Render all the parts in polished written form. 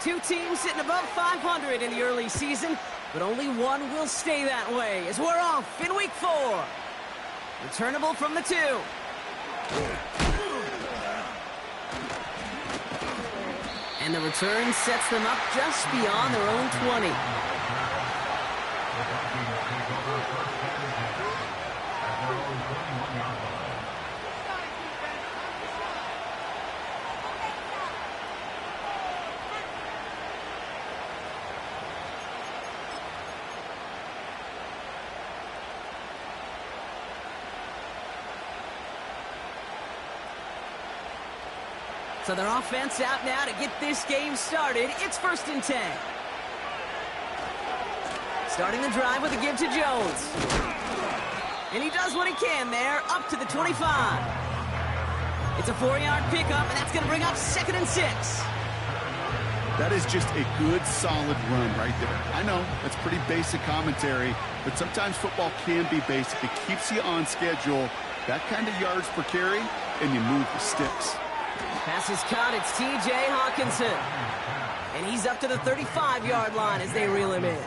Two teams sitting above 500 in the early season, but only one will stay that way as we're off in week 4. Returnable from the 2. And the return sets them up just beyond their own 20. So their offense out now to get this game started. It's 1st and 10. Starting the drive with a give to Jones. And he does what he can there, up to the 25. It's a 4-yard pickup, and that's going to bring up 2nd and 6. That is just a good, solid run right there. I know, that's pretty basic commentary, but sometimes football can be basic. It keeps you on schedule, that kind of yards per carry, and you move the sticks. Pass is caught. It's T.J. Hawkinson. And he's up to the 35-yard line as they reel him in.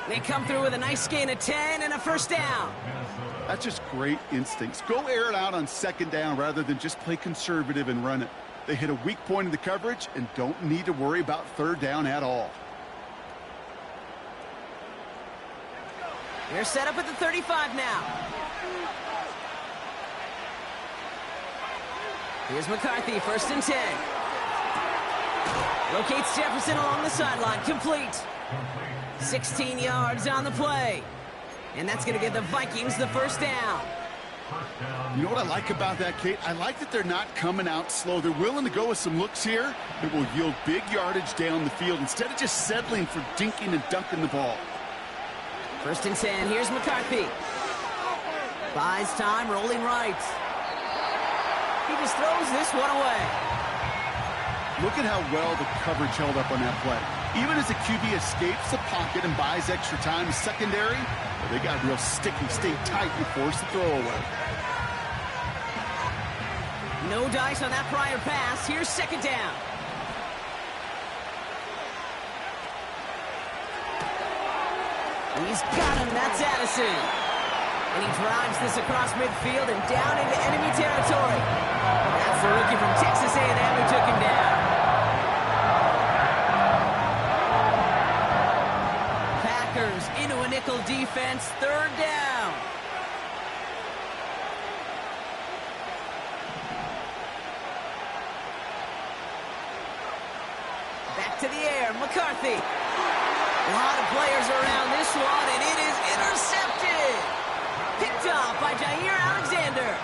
They come through with a nice gain of 10 and a 1st down. That's just great instincts. Go air it out on 2nd down rather than just play conservative and run it. They hit a weak point in the coverage and don't need to worry about 3rd down at all. They're set up at the 35 now. Here's McCarthy, 1st and 10. Locates Jefferson along the sideline, complete. 16 yards on the play. And that's going to give the Vikings the 1st down. You know what I like about that, Kate? I like that they're not coming out slow. They're willing to go with some looks here that will yield big yardage down the field instead of just settling for dinking and dunking the ball. 1st and 10, here's McCarthy. Buys time, rolling right. He just throws this one away. Look at how well the coverage held up on that play. Even as the QB escapes the pocket and buys extra time in secondary, they got real sticky, stayed tight and forced the throw away. No dice on that prior pass. Here's 2nd down. He's got him. That's Addison. And he drives this across midfield and down into enemy territory. That's the rookie from Texas A&M who took him down. Packers into a nickel defense, 3rd down. Back to the air, McCarthy. A lot of players around this one, and it is intercepted. Picked off by Jair Alexander.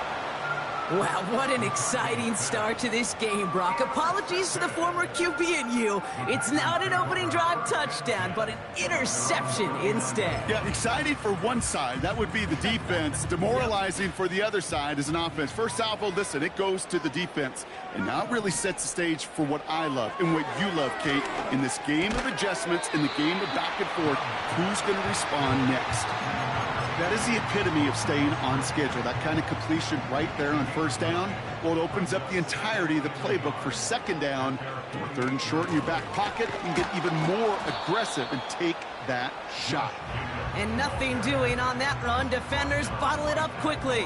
Wow, what an exciting start to this game, Brock. Apologies to the former QB and you. It's not an opening drive touchdown, but an interception instead. Yeah, exciting for one side. That would be the defense. Demoralizing for the other side as an offense. First off, well, listen, it goes to the defense. And now it really sets the stage for what I love and what you love, Kate. In this game of adjustments, in the game of back and forth, who's going to respond next? That is the epitome of staying on schedule. That kind of completion right there on 1st down. Well, it opens up the entirety of the playbook for 2nd down. 3rd and short in your back pocket. You can get even more aggressive and take that shot. And nothing doing on that run. Defenders bottle it up quickly.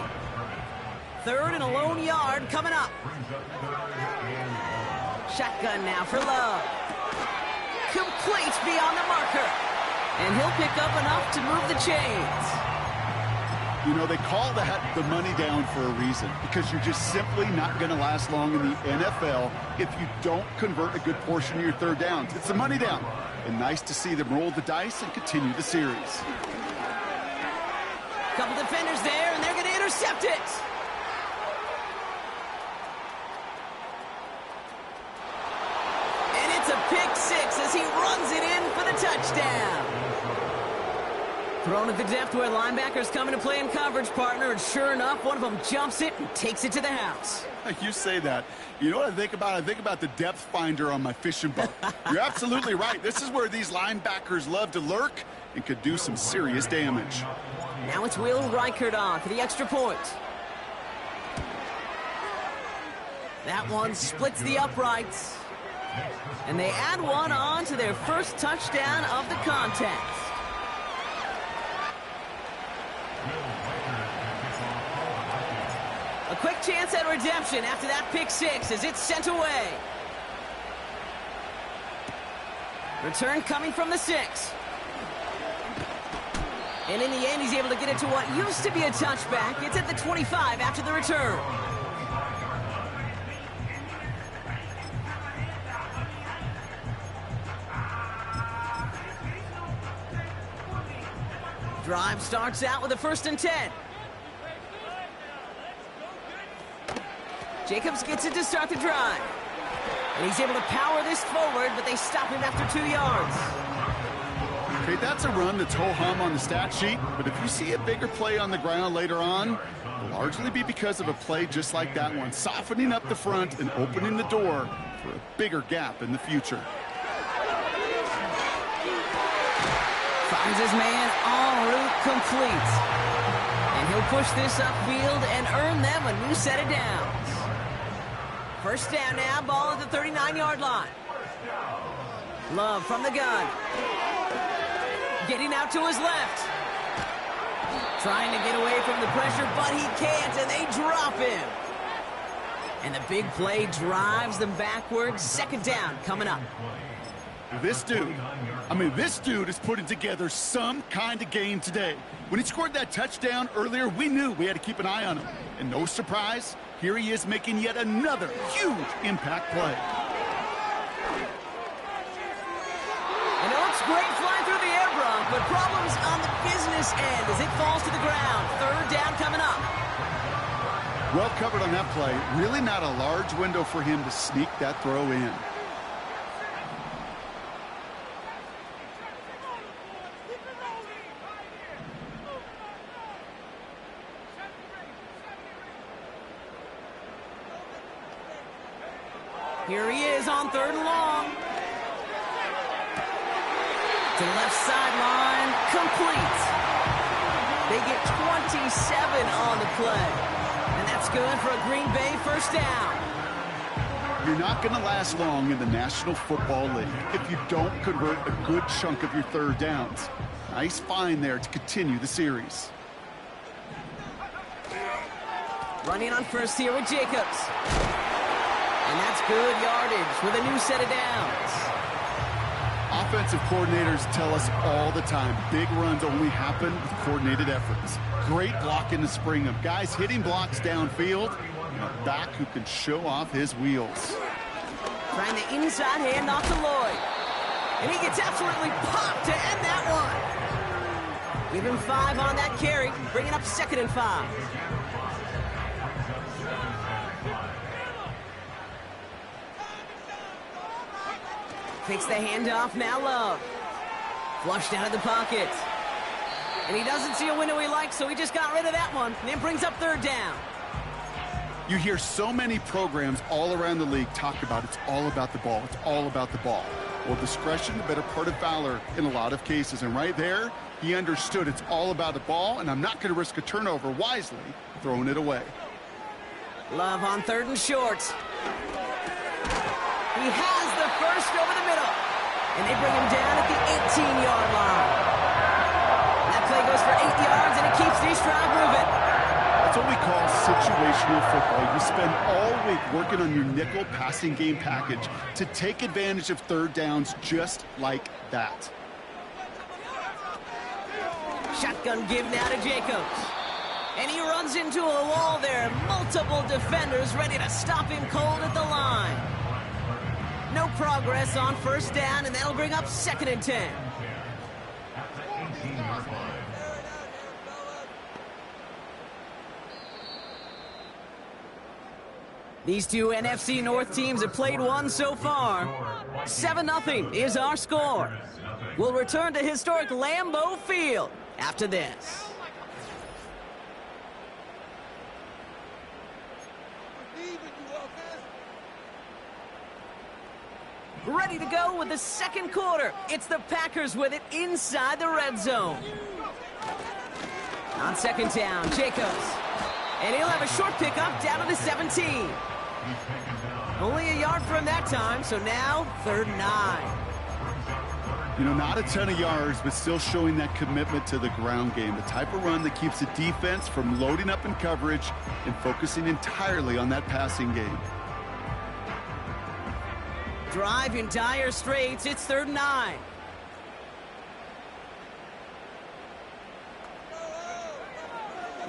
3rd and a lone yard coming up. Shotgun now for Love. Complete beyond the marker. And he'll pick up enough to move the chains. You know, they call that the money down for a reason, because you're just simply not going to last long in the NFL if you don't convert a good portion of your 3rd downs. It's the money down. And nice to see them roll the dice and continue the series. Couple defenders there, and they're going to intercept it. And it's a pick 6 as he runs it in for the touchdown. Thrown at the depth where linebackers come into play in coverage, partner, and sure enough, one of them jumps it and takes it to the house. You say that. You know what I think about? I think about the depth finder on my fishing boat. You're absolutely right. This is where these linebackers love to lurk and could do some serious damage. Now it's Will Reichert on for the extra point. That one splits the uprights. And they add one on to their first touchdown of the contest. A quick chance at redemption after that pick six as it's sent away. Return coming from the 6. And in the end, he's able to get it to what used to be a touchback. It's at the 25 after the return. Drive starts out with a 1st and 10. Jacobs gets it to start the drive. And he's able to power this forward, but they stop him after 2 yards. Okay, that's a run that's ho-hum on the stat sheet, but if you see a bigger play on the ground later on, it'll largely be because of a play just like that one, softening up the front and opening the door for a bigger gap in the future. Finds his man en route complete. And he'll push this upfield and earn them a new set of downs. First down now, ball at the 39-yard line. Love from the gun. Getting out to his left. Trying to get away from the pressure, but he can't, and they drop him. And the big play drives them backwards. 2nd down coming up. This dude is putting together some kind of game today. When he scored that touchdown earlier, we knew we had to keep an eye on him. And no surprise, here he is making yet another huge impact play. And it looks great flying through the air, Bronk, but problems on the business end as it falls to the ground. 3rd down coming up. Well covered on that play. Really not a large window for him to sneak that throw in. Here he is on 3rd and long. To the left sideline, complete. They get 27 on the play. And that's good for a Green Bay 1st down. You're not going to last long in the National Football League if you don't convert a good chunk of your 3rd downs. Nice find there to continue the series. Running on 1st here with Jacobs. And that's good yardage with a new set of downs. Offensive coordinators tell us all the time, big runs only happen with coordinated efforts. Great blocking to spring them. Guys hitting blocks downfield, and a back who can show off his wheels. Trying the inside handoff to Lloyd. And he gets absolutely popped to end that one. Give him 5 on that carry, bringing up 2nd and 5. Takes the handoff, now Love. Flushed out of the pocket. And he doesn't see a window he likes, so he just got rid of that one. And it brings up 3rd down. You hear so many programs all around the league talk about it's all about the ball. It's all about the ball. Well, discretion, the better part of valor in a lot of cases. And right there, he understood it's all about the ball, and I'm not going to risk a turnover wisely, throwing it away. Love on 3rd and short. He has the 1st over the middle. And they bring him down at the 18-yard line. That play goes for 8 yards, and it keeps this drive moving. That's what we call situational football. You spend all week working on your nickel passing game package to take advantage of 3rd downs just like that. Shotgun give now to Jacobs. And he runs into a wall there. Multiple defenders ready to stop him cold at the line. No progress on 1st down, and that'll bring up 2nd and 10. These two NFC North teams have played one so far. 7-0 is our score. We'll return to historic Lambeau Field after this. Ready to go with the 2nd quarter. It's the Packers with it inside the red zone. On 2nd down, Jacobs. And he'll have a short pickup down to the 17. Only a yard from that time, so now 3rd and 9. You know, not a ton of yards, but still showing that commitment to the ground game. The type of run that keeps the defense from loading up in coverage and focusing entirely on that passing game. Drive in dire straits. It's 3rd and 9.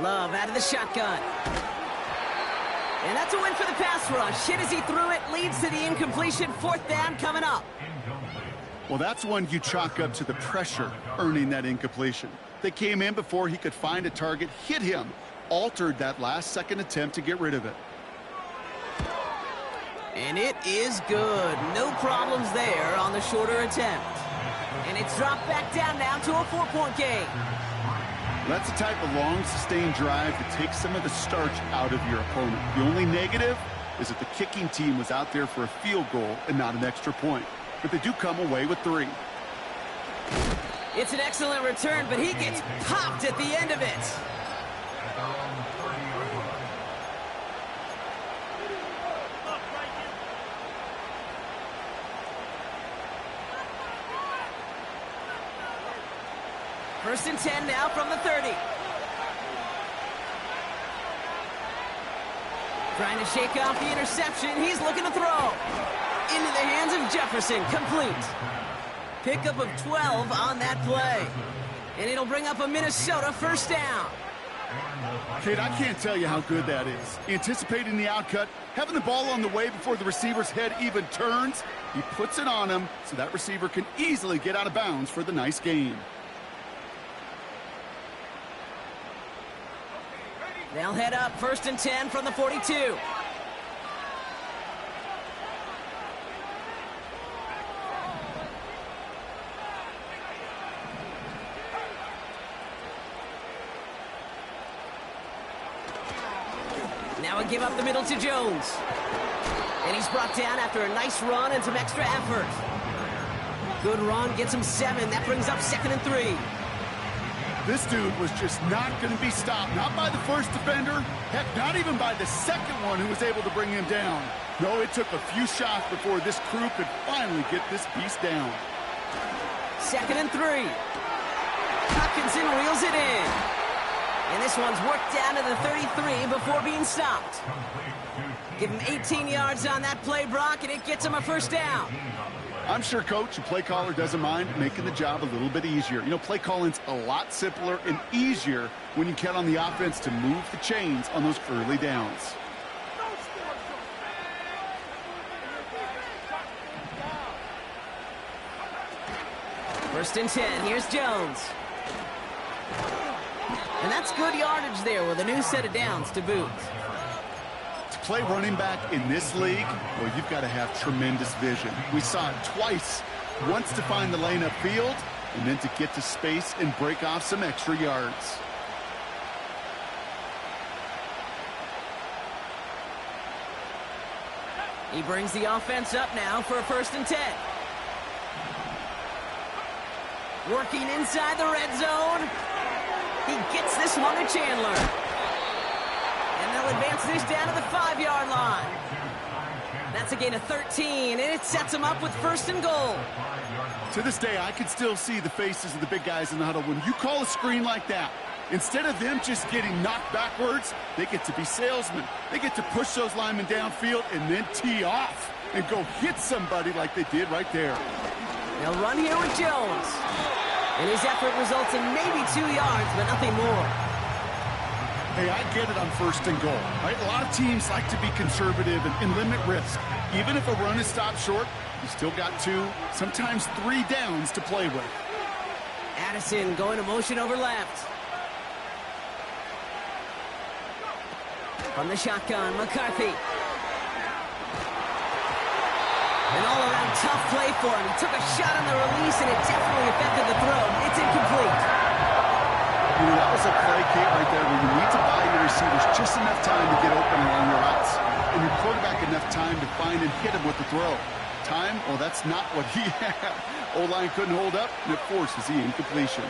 Love out of the shotgun. And that's a win for the pass rush. Hit as he threw it, leads to the incompletion. 4th down coming up. Well, that's one you chalk up to the pressure earning that incompletion. They came in before he could find a target, hit him, altered that last-second attempt to get rid of it. And it is good. No problems there on the shorter attempt. And it's dropped back down now to a 4-point game. That's the type of long, sustained drive that takes some of the starch out of your opponent. The only negative is that the kicking team was out there for a field goal and not an extra point. But they do come away with 3. It's an excellent return, but he gets popped at the end of it. First and 10 now from the 30. Trying to shake off the interception. He's looking to throw. Into the hands of Jefferson. Complete. Pickup of 12 on that play. And it'll bring up a Minnesota 1st down. Kate, I can't tell you how good that is. Anticipating the outcut, having the ball on the way before the receiver's head even turns. He puts it on him so that receiver can easily get out of bounds for the nice gain. They'll head up 1st and 10 from the 42. Now a give up the middle to Jones. And he's brought down after a nice run and some extra effort. Good run, gets him 7. That brings up 2nd and 3. This dude was just not going to be stopped. Not by the first defender. Heck, not even by the second one who was able to bring him down. No, it took a few shots before this crew could finally get this beast down. 2nd and 3. Hopkinson reels it in. And this one's worked down to the 33 before being stopped. Give him 18 yards on that play, Brock, and it gets him a 1st down. I'm sure, Coach, the play caller doesn't mind making the job a little bit easier. You know, play calling's a lot simpler and easier when you count on the offense to move the chains on those early downs. First and 10. Here's Jones. And that's good yardage there with a new set of downs to boot. To play running back in this league, well, you've got to have tremendous vision. We saw it twice. Once to find the lane upfield, and then to get to space and break off some extra yards. He brings the offense up now for a 1st and 10. Working inside the red zone. He gets this one to Chandler. And they'll advance this down to the 5-yard line. That's a gain of 13, and it sets him up with 1st and goal. To this day, I can still see the faces of the big guys in the huddle. When you call a screen like that, instead of them just getting knocked backwards, they get to be salesmen. They get to push those linemen downfield and then tee off and go hit somebody like they did right there. They'll run here with Jones. And his effort results in maybe 2 yards, but nothing more. Hey, I get it on 1st and goal, right? A lot of teams like to be conservative and limit risk. Even if a run is stopped short, you still got 2, sometimes 3 downs to play with. Addison going to motion over left. From the shotgun, McCarthy. An all-around tough play for him. He took a shot on the release, and it definitely affected the throw. It's incomplete. You know, that was a play, Kate, right there where you need to buy your receivers just enough time to get open along your routes, and your quarterback enough time to find and hit him with the throw. Time? Well, that's not what he had. O-line couldn't hold up, and it forces the incompletion.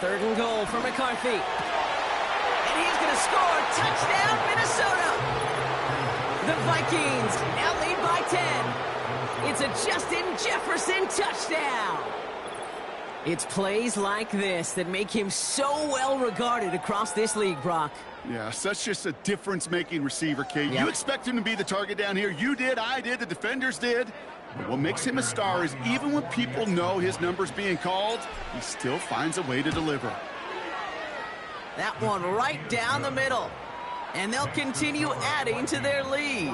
3rd and goal for McCarthy. And he's going to score. Touchdown, Minnesota! The Vikings now lead by 10. It's a Justin Jefferson touchdown. It's plays like this that make him so well regarded across this league, Brock. Yeah, such just a difference-making receiver, Kate. Yep. You expect him to be the target down here. You did, I did, the defenders did. But what makes him a star is even when people know his number's being called, he still finds a way to deliver. That one right down the middle. And they'll continue adding to their lead.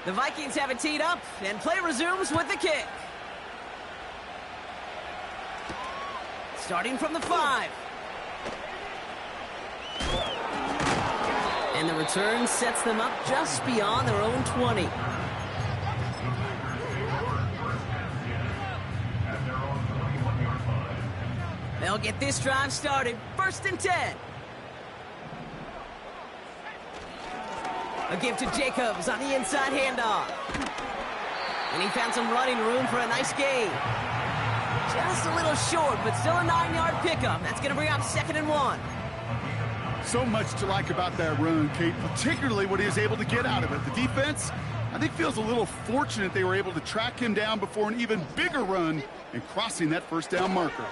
The Vikings have it teed up, and play resumes with the kick. Starting from the 5. And the return sets them up just beyond their own 20. They'll get this drive started. 1st and 10. A give to Jacobs on the inside handoff. And he found some running room for a nice gain. Just a little short, but still a 9-yard pickup. That's going to bring up 2nd and 1. So much to like about that run, Kate, particularly what he was able to get out of it. The defense, I think, feels a little fortunate they were able to track him down before an even bigger run and crossing that 1st down marker.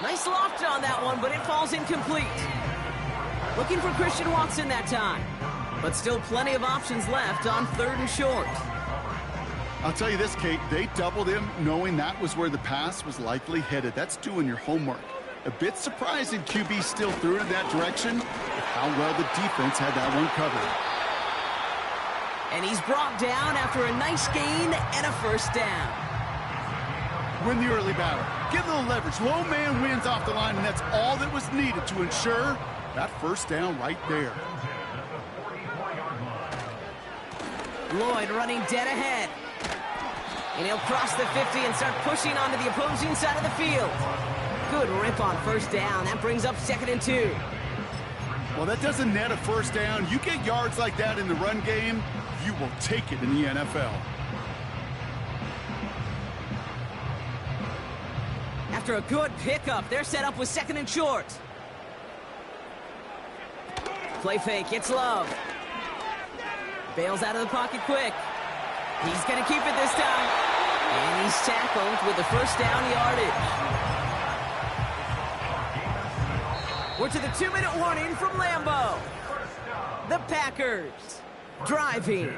Nice loft on that one, but it falls incomplete. Looking for Christian Watson that time. But still plenty of options left on 3rd and short. I'll tell you this, Kate, they doubled him knowing that was where the pass was likely headed. That's doing your homework. A bit surprising QB still threw it in that direction, but how well the defense had that one covered. And he's brought down after a nice gain and a 1st down. Win the early battle. Get a little leverage. Low man wins off the line, and that's all that was needed to ensure that 1st down right there. Lloyd running dead ahead. And he'll cross the 50 and start pushing onto the opposing side of the field. Good rip on 1st down. That brings up 2nd and 2. Well, that doesn't net a 1st down. You get yards like that in the run game, you will take it in the NFL. After a good pickup, they're set up with 2nd and short. Play fake, it's Love. Bails out of the pocket quick. He's going to keep it this time. And he's tackled with the 1st down yardage. We're to the 2-minute warning from Lambeau. The Packers driving.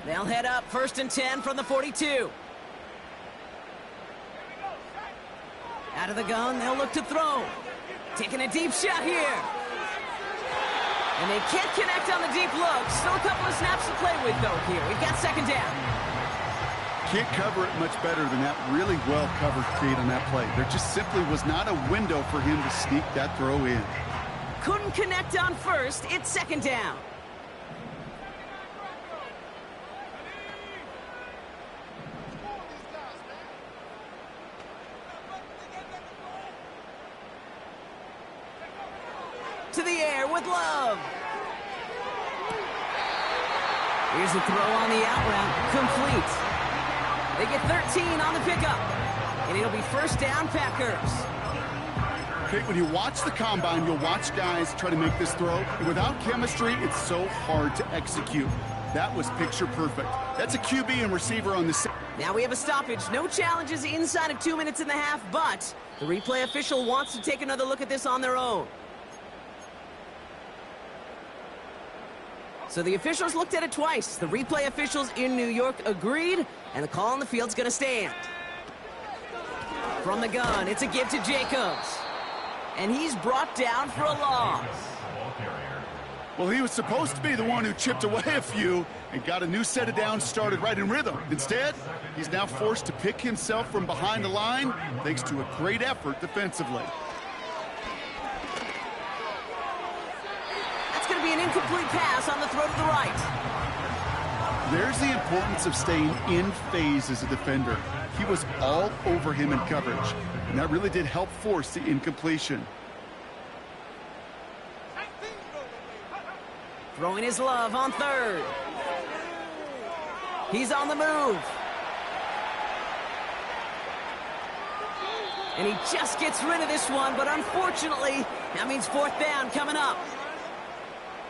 They'll head up 1st and 10 from the 42. Out of the gun, they'll look to throw. Taking a deep shot here. And they can't connect on the deep look. Still a couple of snaps to play with, though, here. We've got 2nd down. Can't cover it much better than that really well-covered Kate on that play. There just simply was not a window for him to sneak that throw in. Couldn't connect on 1st. It's 2nd down. To the air with Love. Here's the throw on the out route. Complete. They get 13 on the pickup. And it'll be 1st down Packers. Okay, when you watch the combine, you'll watch guys try to make this throw. And without chemistry, it's so hard to execute. That was picture perfect. That's a QB and receiver on the... Now we have a stoppage. No challenges inside of 2 minutes and a half, but the replay official wants to take another look at this on their own. So the officials looked at it twice. The replay officials in New York agreed, and the call on the field's going to stand. From the gun, it's a give to Jacobs. And he's brought down for a loss. Well, he was supposed to be the one who chipped away a few and got a new set of downs started right in rhythm. Instead, he's now forced to pick himself from behind the line thanks to a great effort defensively. Going to be an incomplete pass on the throw to the right. There's the importance of staying in phase as a defender. He was all over him in coverage, and that really did help force the incompletion. Throwing his love on third. He's on the move. And he just gets rid of this one, but unfortunately, that means fourth down coming up.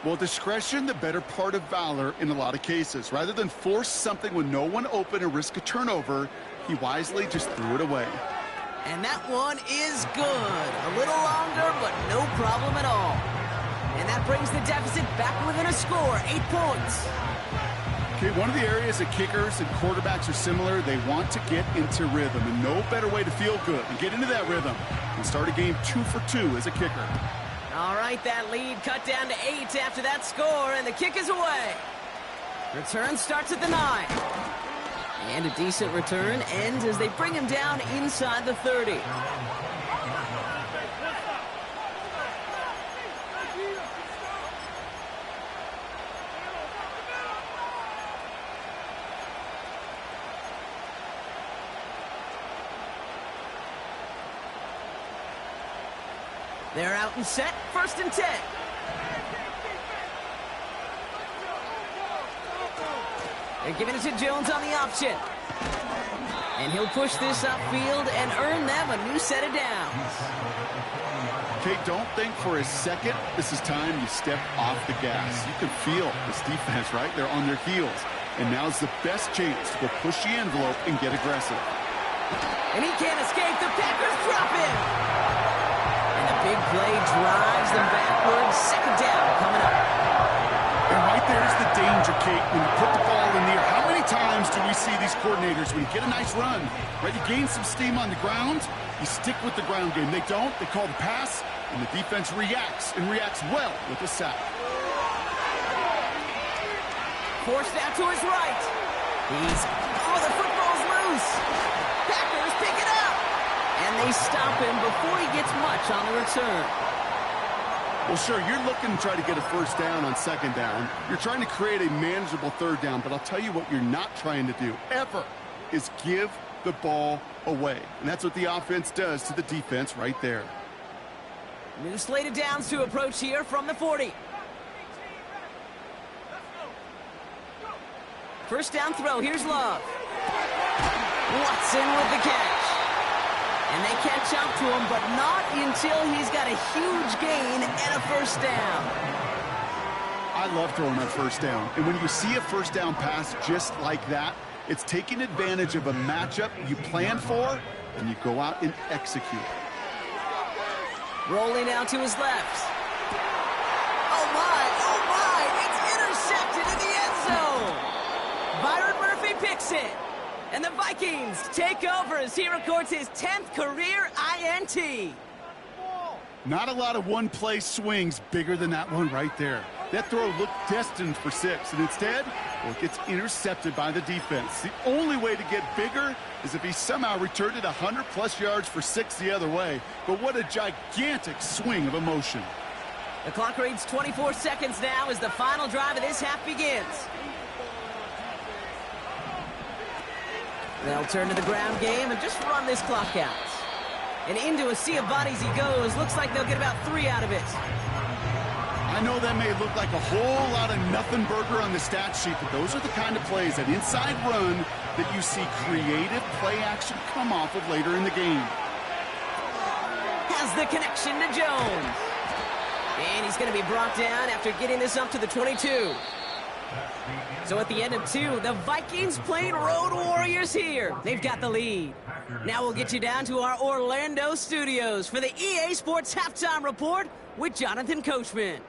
Well, discretion, the better part of valor in a lot of cases. Rather than force something with no one open and risk a turnover, he wisely just threw it away. And that one is good. A little longer, but no problem at all. And that brings the deficit back within a score, 8 points. Okay, one of the areas that kickers and quarterbacks are similar, they want to get into rhythm, and no better way to feel good and get into that rhythm and start a game 2 for 2 as a kicker. All right, that lead cut down to 8 after that score, and the kick is away. Return starts at the 9. And a decent return ends as they bring him down inside the 30. They're out and set, 1st and 10. They're giving it to Jones on the option. And he'll push this upfield and earn them a new set of downs. Okay, don't think for a second this is time you step off the gas. You can feel this defense, right? They're on their heels. And now's the best chance to go push the envelope and get aggressive. And he can't escape. The Packers drop him. And the big play drives them backwards. 2nd down coming up. And right there's the danger, Kate, when you put the ball in the air. How many times do we see these coordinators, when you get a nice run, right, you gain some steam on the ground, you stick with the ground game. They don't. They call the pass, and the defense reacts, and reacts well with the sack. Forced out to his right. The football's loose. Packers pick it up. And they stop him before he gets much on the return. Well, sure, you're looking to try to get a 1st down on 2nd down. You're trying to create a manageable 3rd down, but I'll tell you what you're not trying to do, ever, is give the ball away. And that's what the offense does to the defense right there. New slate of downs to approach here from the 40. 1st down throw, here's Love. Watson with the catch. And they catch up to him, but not until he's got a huge gain and a 1st down. I love throwing on 1st down. And when you see a 1st down pass just like that, it's taking advantage of a matchup you plan for, and you go out and execute. Rolling out to his left. Oh, my, it's intercepted in the end zone. Byron Murphy picks it. And the Vikings take over as he records his 10th career INT. Not a lot of one-play swings bigger than that one right there. That throw looked destined for 6, and instead, well, it gets intercepted by the defense. The only way to get bigger is if he somehow returned it 100-plus yards for 6 the other way. But what a gigantic swing of emotion. The clock reads 24 seconds now as the final drive of this half begins. They'll turn to the ground game and just run this clock out. And into a sea of bodies he goes. Looks like they'll get about 3 out of it. I know that may look like a whole lot of nothing burger on the stat sheet, but those are the kind of plays, that inside run, that you see creative play action come off of later in the game. Has the connection to Jones. And he's going to be brought down after getting this up to the 22. So at the end of 2, the Vikings playing Road Warriors here. They've got the lead. Now we'll get you down to our Orlando studios for the EA Sports Halftime Report with Jonathan Coachman.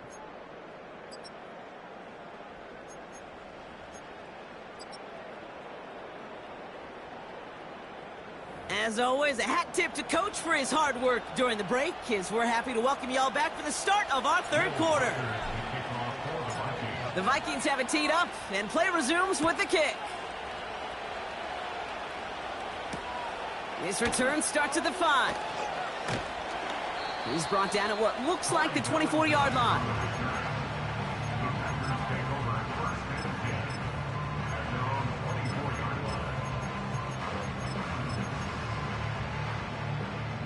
As always, a hat tip to Coach for his hard work during the break, as we're happy to welcome you all back for the start of our 3rd quarter. The Vikings have it teed up, and play resumes with the kick. This return starts at the 5. He's brought down at what looks like the 24-yard line.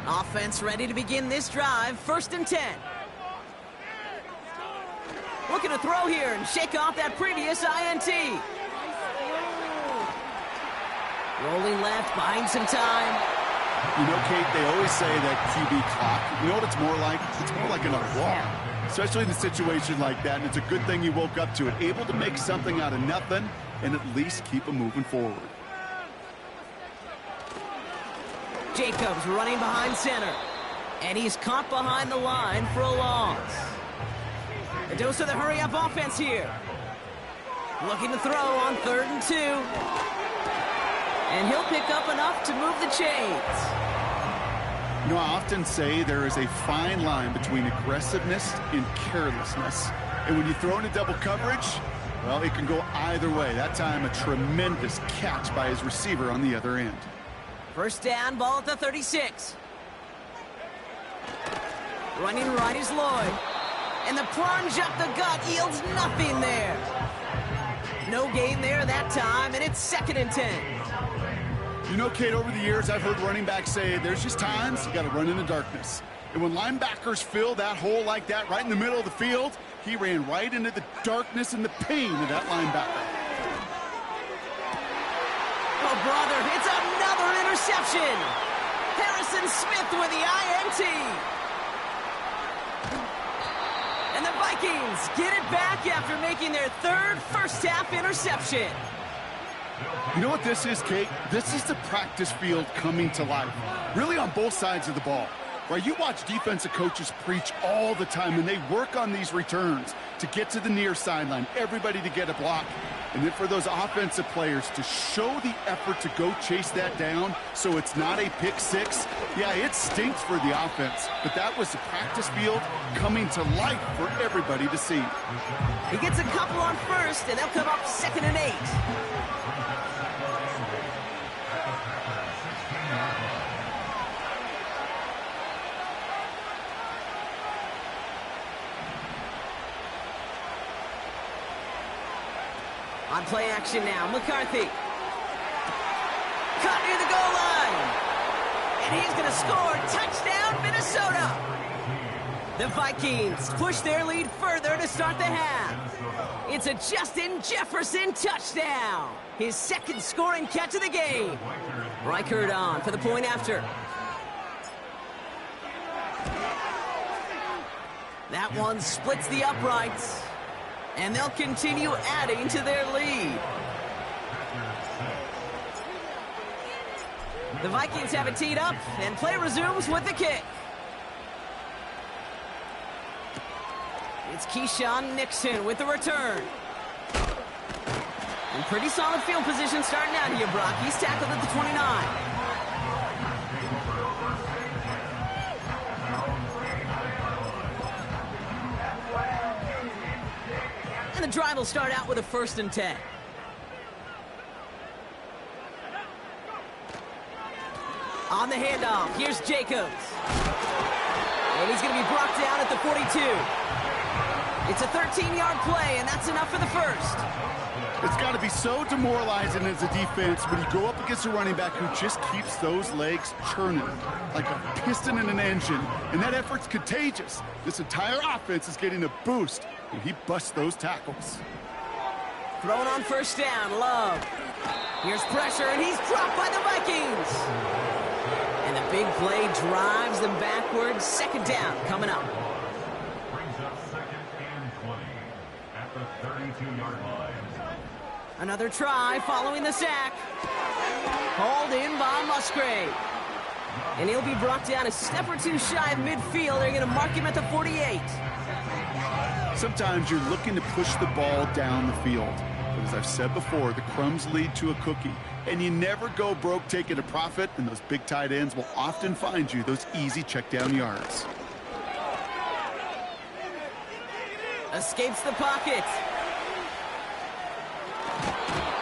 Offense ready to begin this drive. 1st and 10. Look looking to throw here and shake off that previous INT. Rolling left, buying some time. You know, Kate, they always say that QB clock. You know what it's more like? It's more like an alarm, especially in a situation like that, and it's a good thing you woke up to it, able to make something out of nothing and at least keep them moving forward. Jacobs running behind center, and he's caught behind the line for a loss. A dose of the hurry-up offense here. Looking to throw on 3rd and 2. And he'll pick up enough to move the chains. You know, I often say there is a fine line between aggressiveness and carelessness. And when you throw into double coverage, well, it can go either way. That time, a tremendous catch by his receiver on the other end. First down, ball at the 36. Running right is Lloyd. And the plunge up the gut yields nothing there. No gain there that time, and it's 2nd and 10. You know, Kate, over the years, I've heard running backs say there's just times you got to run in the darkness. And when linebackers fill that hole like that right in the middle of the field, he ran right into the darkness and the pain of that linebacker. Oh, brother, it's another interception. Harrison Smith with the INT. And the Vikings get it back after making their 3rd first-half interception. You know what this is, Kate? This is the practice field coming to life, really on both sides of the ball. Right, you watch defensive coaches preach all the time, and they work on these returns to get to the near sideline, everybody to get a block. And then for those offensive players to show the effort to go chase that down so it's not a pick six, yeah, it stinks for the offense. But that was the practice field coming to life for everybody to see. He gets a couple on 1st, and they'll come up 2nd and 8. On play action now, McCarthy. Cut near the goal line. And he's going to score. Touchdown, Minnesota. The Vikings push their lead further to start the half. It's a Justin Jefferson touchdown. His 2nd scoring catch of the game. Reichert on for the point after. That one splits the uprights. And they'll continue adding to their lead. The Vikings have it teed up, and play resumes with the kick. It's Keyshawn Nixon with the return. In pretty solid field position starting out here, Brock. He's tackled at the 29. The drive will start out with a 1st and 10. On the handoff, here's Jacobs. And he's going to be brought down at the 42. It's a 13-yard play, and that's enough for the 1st. It's got to be so demoralizing as a defense when you go up against a running back who just keeps those legs churning like a piston in an engine, and that effort's contagious. This entire offense is getting a boost, and he busts those tackles. Thrown on 1st down, Love. Here's pressure, and he's dropped by the Vikings. And the big play drives them backwards. 2nd down coming up. Brings up 2nd and 20 at the 32-yard line. Another try following the sack. Hauled in by Musgrave. And he'll be brought down a step or two shy of midfield. They're going to mark him at the 48. Sometimes you're looking to push the ball down the field. But as I've said before, the crumbs lead to a cookie. And you never go broke taking a profit, and those big tight ends will often find you those easy check down yards. Escapes the pocket.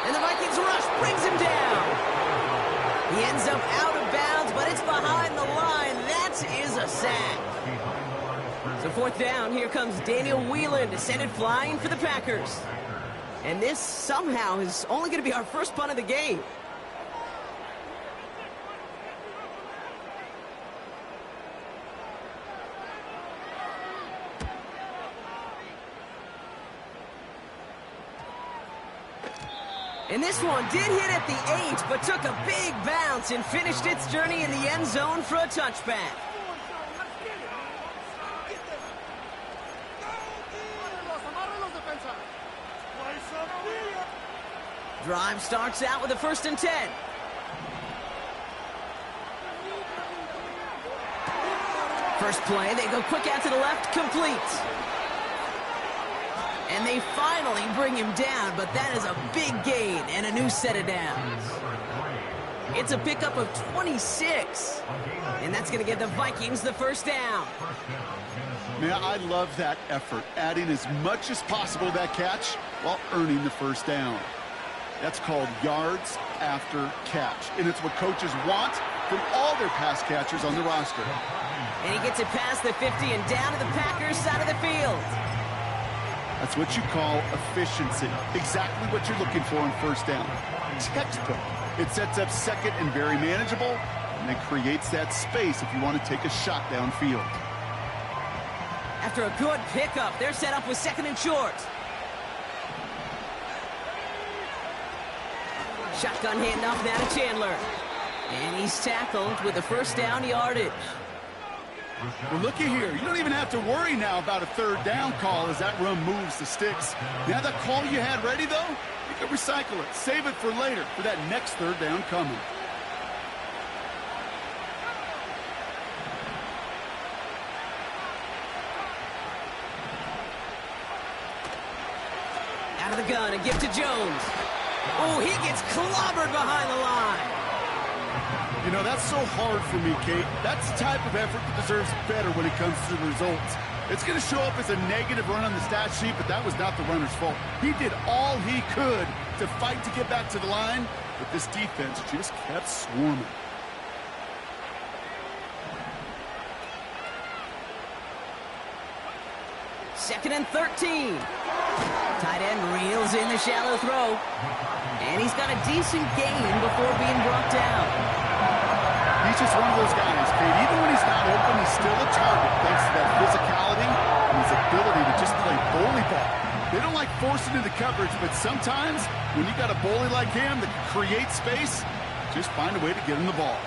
And the Vikings rush brings him down. He ends up out of bounds, but it's behind the line. That is a sack. So 4th down, here comes Daniel Whelan to send it flying for the Packers. And this somehow is only going to be our first punt of the game. And this one did hit at the 8, but took a big bounce and finished its journey in the end zone for a touchback. Drive starts out with a 1st and 10. First play, they go quick out to the left, complete. And they finally bring him down, but that is a big gain and a new set of downs. It's a pickup of 26. And that's going to give the Vikings the 1st down. Man, I love that effort, adding as much as possible to that catch while earning the 1st down. That's called yards after catch, and it's what coaches want from all their pass catchers on the roster. And he gets it past the 50 and down to the Packers side of the field. That's what you call efficiency. Exactly what you're looking for on 1st down. Textbook. It sets up 2nd and very manageable, and it creates that space if you want to take a shot downfield. After a good pickup, they're set up with 2nd and short. Shotgun handoff now to Chandler. And he's tackled with the 1st down yardage. Well, looky here. You don't even have to worry now about a 3rd down call as that run moves the sticks. Now that call you had ready, though, you can recycle it. Save it for later for that next 3rd down coming. Out of the gun, a gift to Jones. Oh, he gets clobbered behind the line. You know, that's so hard for me, Kate. That's the type of effort that deserves better when it comes to the results. It's going to show up as a negative run on the stat sheet, but that was not the runner's fault. He did all he could to fight to get back to the line, but this defense just kept swarming. Second and 13. Tight end reels in the shallow throw. And he's got a decent gain before being brought down. He's just one of those guys, Kate. Even when he's not open, he's still a target thanks to that physicality and his ability to just play bully ball. They don't like forcing into coverage, but sometimes when you got a bully like him that can create space, just find a way to get him the ball.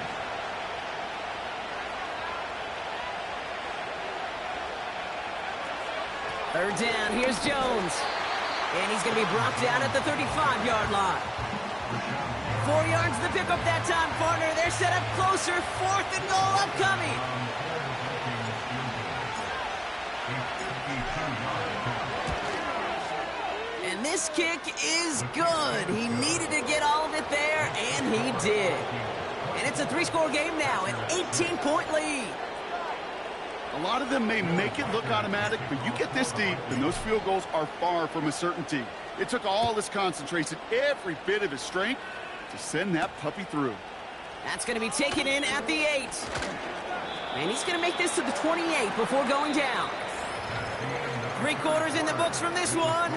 Third down, here's Jones. And he's going to be brought down at the 35-yard line. 4 yards to pick up that time, partner. They're set up closer. 4th and goal upcoming. And this kick is good. He needed to get all of it there, and he did. And it's a 3-score game now, an 18-point lead. A lot of them may make it look automatic, but you get this deep, and those field goals are far from a certainty. It took all his concentration, every bit of his strength, to send that puppy through. That's going to be taken in at the 8. And he's going to make this to the 28 before going down. 3 quarters in the books from this one.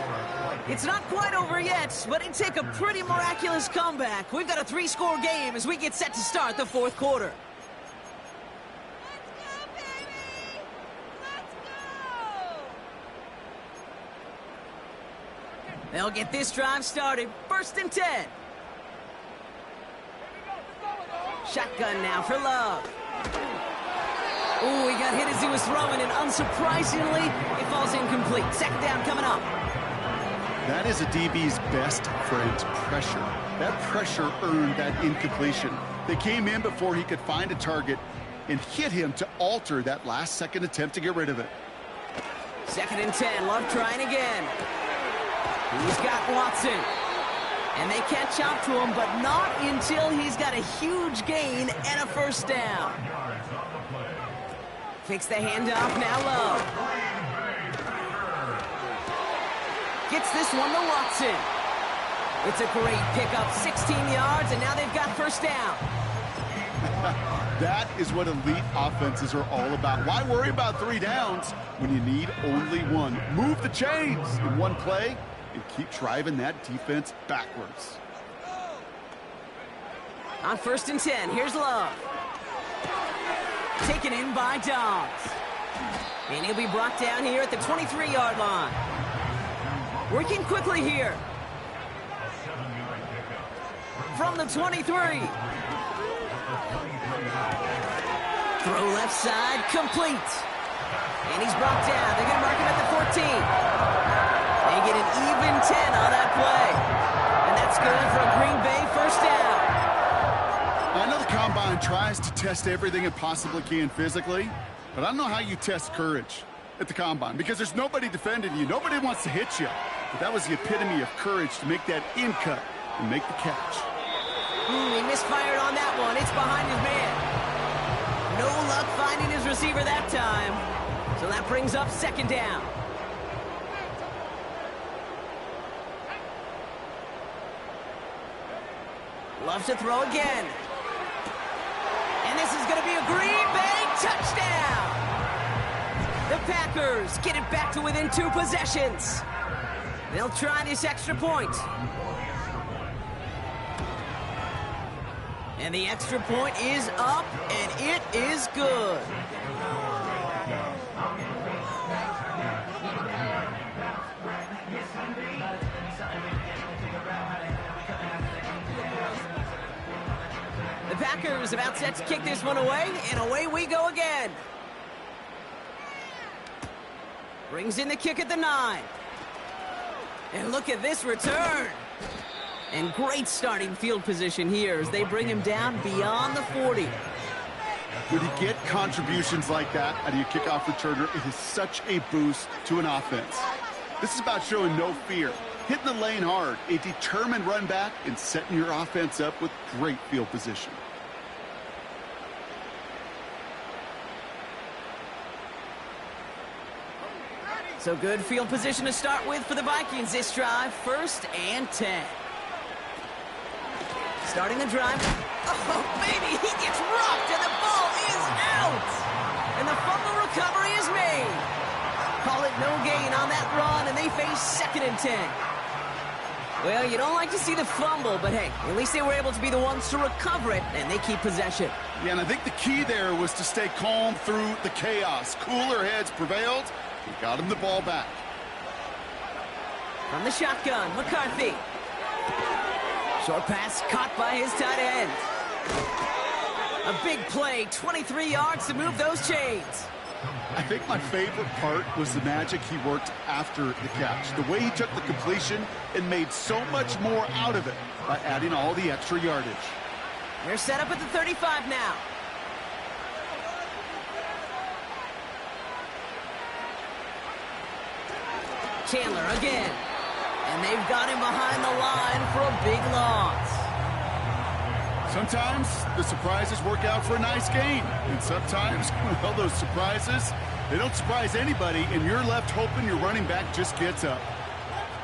It's not quite over yet, but it'd take a pretty miraculous comeback. We've got a 3-score game as we get set to start the 4th quarter. They'll get this drive started. 1st and 10. Shotgun now for Love. Ooh, he got hit as he was throwing, and unsurprisingly, it falls incomplete. 2nd down coming up. That is a DB's best friend, pressure. That pressure earned that incompletion. They came in before he could find a target and hit him to alter that last-second attempt to get rid of it. 2nd and 10. Love trying again. He's got Watson. And they catch up to him, but not until he's got a huge gain and a 1st down. Takes the handoff, now Love. Gets this one to Watson. It's a great pickup, 16 yards, and now they've got 1st down. That is what elite offenses are all about. Why worry about 3 downs when you need only 1? Move the chains in one play and keep driving that defense backwards. On 1st and 10, here's Love. Taken in by Dobbs. And he'll be brought down here at the 23-yard line. Working quickly here. from the 23. Throw left side, complete. And he's brought down. They're going to mark him at the 14. They get an even 10 on that play. And that's good for a Green Bay first down. I know the Combine tries to test everything it possibly can physically, but I don't know how you test courage at the Combine because there's nobody defending you. Nobody wants to hit you. But that was the epitome of courage to make that in cut and make the catch. He misfired on that one. It's behind his man. No luck finding his receiver that time. So that brings up second down. Loves to throw again. And this is going to be a Green Bay touchdown. The Packers get it back to within 2 possessions. They'll try this extra point. And the extra point is up, and it is good. The Packers about set to kick this one away, and away we go again. Brings in the kick at the 9. And look at this return. And great starting field position here as they bring him down beyond the 40. When you get contributions like that out of your kickoff returner, it is such a boost to an offense. This is about showing no fear, hitting the lane hard, a determined run back, and setting your offense up with great field position. So good field position to start with for the Vikings this drive. 1st and 10. Starting the drive. Oh, baby, he gets rocked, and the ball is out. And the fumble recovery is made. Call it no gain on that run, and they face 2nd and 10. Well, you don't like to see the fumble, but hey, at least they were able to be the ones to recover it, and they keep possession. Yeah, and I think the key there was to stay calm through the chaos. Cooler heads prevailed. We got him the ball back. From the shotgun, McCarthy. Short pass caught by his tight end. A big play, 23 yards to move those chains. I think my favorite part was the magic he worked after the catch. The way he took the completion and made so much more out of it by adding all the extra yardage. They're set up at the 35 now. Chandler again. And they've got him behind the line for a big loss. Sometimes the surprises work out for a nice gain. And sometimes, well, those surprises, they don't surprise anybody, and you're left hoping your running back just gets up.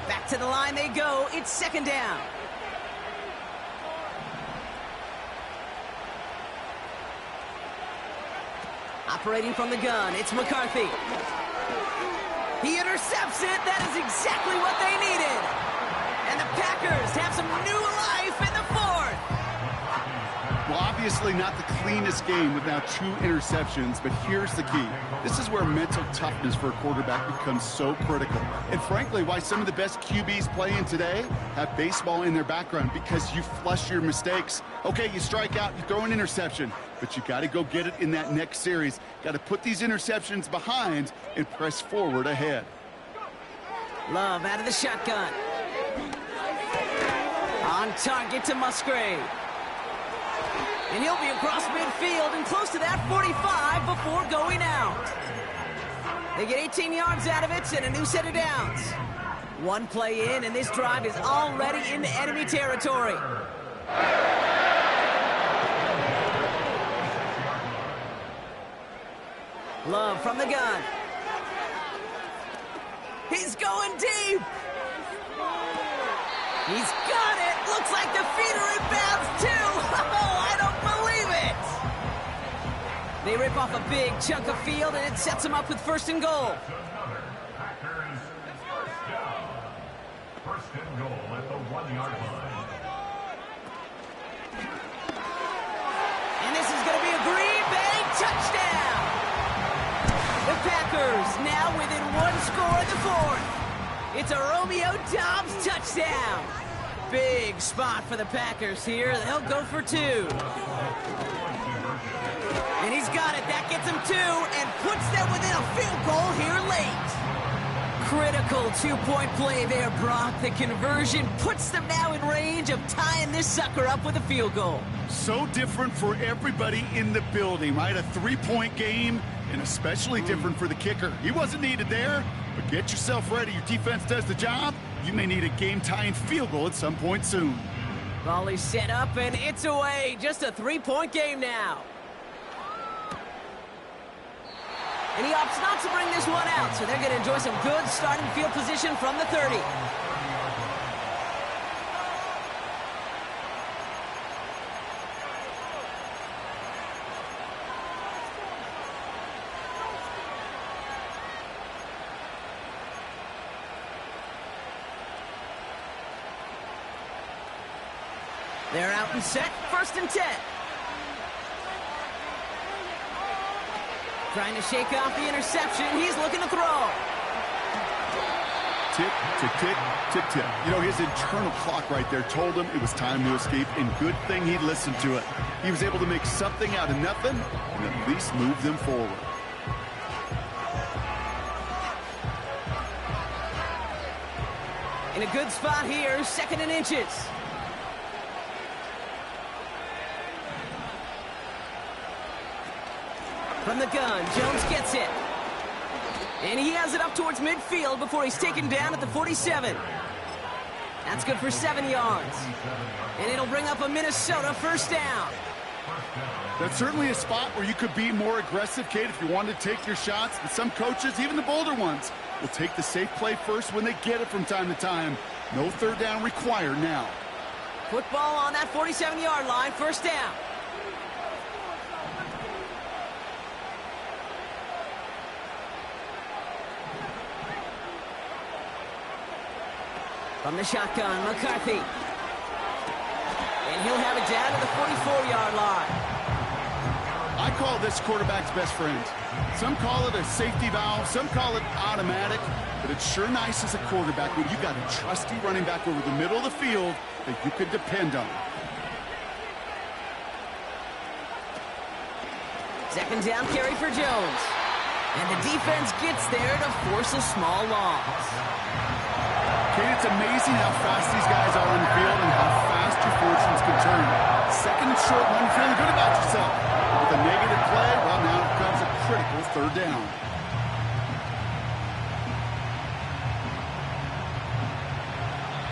Back to the line they go. It's 2nd down. Operating from the gun, it's McCarthy. He intercepts it. That is exactly what they needed. And the Packers have some new life in the 4th. Well, obviously not the cleanest game with now 2 interceptions, but here's the key. This is where mental toughness for a quarterback becomes so critical. And frankly, why some of the best QBs playing today have baseball in their background, because you flush your mistakes. Okay, you strike out, you throw an interception, but you got to go get it in that next series. Got to put these interceptions behind and press forward ahead. Love out of the shotgun. On target to Musgrave. And he'll be across midfield and close to that 45 before going out. They get 18 yards out of it and a new set of downs. One play in, and this drive is already into enemy territory. Love from the gun. He's going deep. He's got it. Looks like the feet are in bounds too. Oh, I don't believe it. They rip off a big chunk of field, and it sets them up with 1st and goal. Packers first down. 1st and goal at the 1-yard line. And this is going to be a Green Bay touchdown. The Packers now within 1 score in the 4th. It's a Romeo Doubs touchdown. Big big spot for the Packers here. They'll go for 2. And he's got it. That gets him 2 and puts them within a field goal here late. Critical 2-point play there, Brock. The conversion puts them now in range of tying this sucker up with a field goal. So different for everybody in the building, right? A 3-point game, and especially different for the kicker. He wasn't needed there, but get yourself ready. Your defense does the job. You may need a game-tying field goal at some point soon. Volley set up, and it's away. Just a 3-point game now. And he opts not to bring this one out, so they're going to enjoy some good starting field position from the 30. They're out and set, 1st and 10. Trying to shake off the interception. He's looking to throw. Tick, tick, tick, tick, tick. You know, his internal clock right there told him it was time to escape, and good thing he listened to it. He was able to make something out of nothing and at least move them forward. In a good spot here, 2nd and inches. From the gun, Jones gets it. And he has it up towards midfield before he's taken down at the 47. That's good for 7 yards. And it'll bring up a Minnesota 1st down. That's certainly a spot where you could be more aggressive, Kate, if you wanted to take your shots. And some coaches, even the bolder ones, will take the safe play first when they get it from time to time. No 3rd down required now. Football on that 47-yard line, 1st down. From the shotgun, McCarthy. And he'll have it down to the 44-yard line. I call this quarterback's best friend. Some call it a safety valve, some call it automatic, but it's sure nice as a quarterback when you got a trusty running back over the middle of the field that you can depend on. 2nd down carry for Jones. And the defense gets there to force a small loss. Kate, it's amazing how fast these guys are on the field and how fast your fortunes can turn. 2nd and short one, feeling good about yourself. With a negative play, well, now comes a critical 3rd down.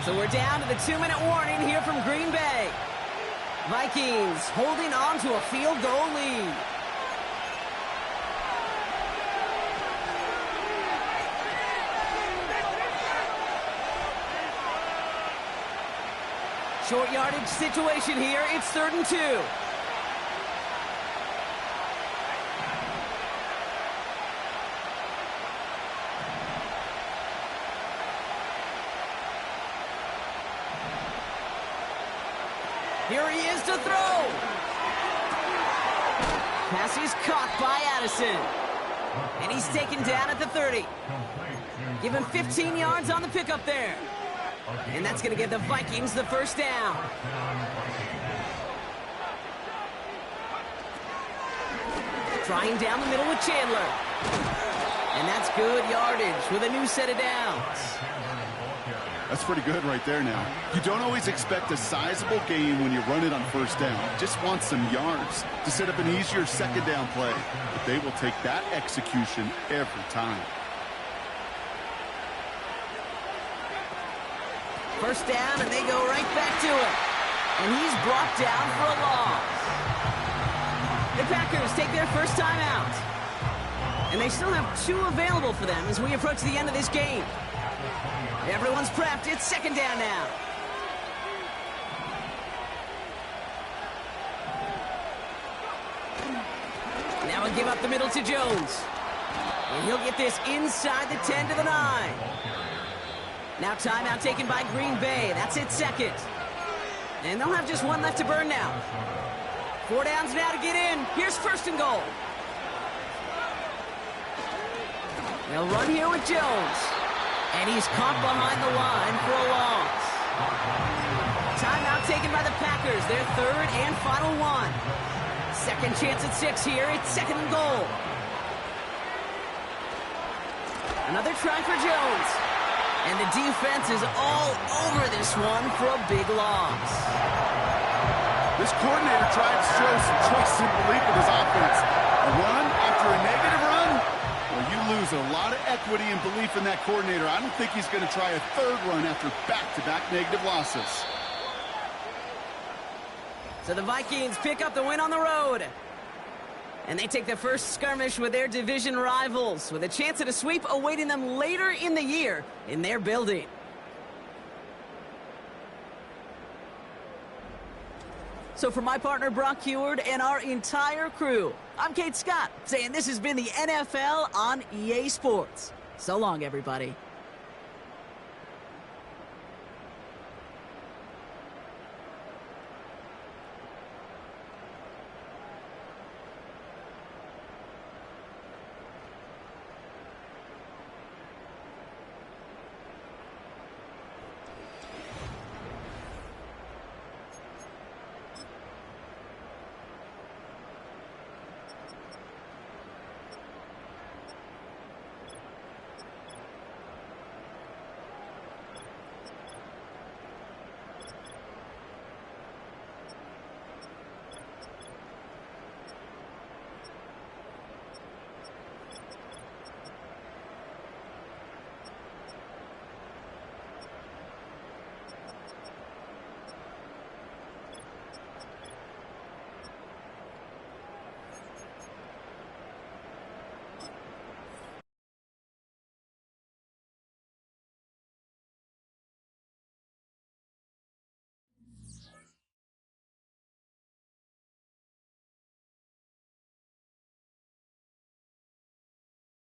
So we're down to the 2-minute warning here from Green Bay. Vikings holding on to a field goal lead. Short yardage situation here. It's 3rd and 2. Here he is to throw. Pass is caught by Addison. And he's taken down at the 30. Give him 15 yards on the pickup there. And that's going to give the Vikings the 1st down. Trying down the middle with Chandler. And that's good yardage with a new set of downs. That's pretty good right there now. You don't always expect a sizable gain when you run it on 1st down. Just want some yards to set up an easier 2nd down play. But they will take that execution every time. 1st down, and they go right back to it. And he's brought down for a loss. The Packers take their 1st time out. And they still have 2 available for them as we approach the end of this game. Everyone's prepped. It's 2nd down now. Now we give up the middle to Jones. And he'll get this inside the 10 to the 9. Now timeout taken by Green Bay. That's it 2nd. And they'll have just 1 left to burn now. 4 downs now to get in. Here's 1st and goal. They'll run here with Jones. And he's caught behind the line for a loss. taken by the Packers, their third and final one. Second chance at 6 here. It's second and goal. Another try for Jones. And the defense is all over this one for a big loss. This coordinator tried to show some trust and belief in his offense. A run after a negative run? Well, you lose a lot of equity and belief in that coordinator. I don't think he's going to try a third run after back-to-back negative losses. So the Vikings pick up the win on the road. And they take the first skirmish with their division rivals, with a chance at a sweep awaiting them later in the year in their building. So for my partner Brock Heward and our entire crew, I'm Kate Scott, saying this has been the NFL on EA Sports. So long, everybody.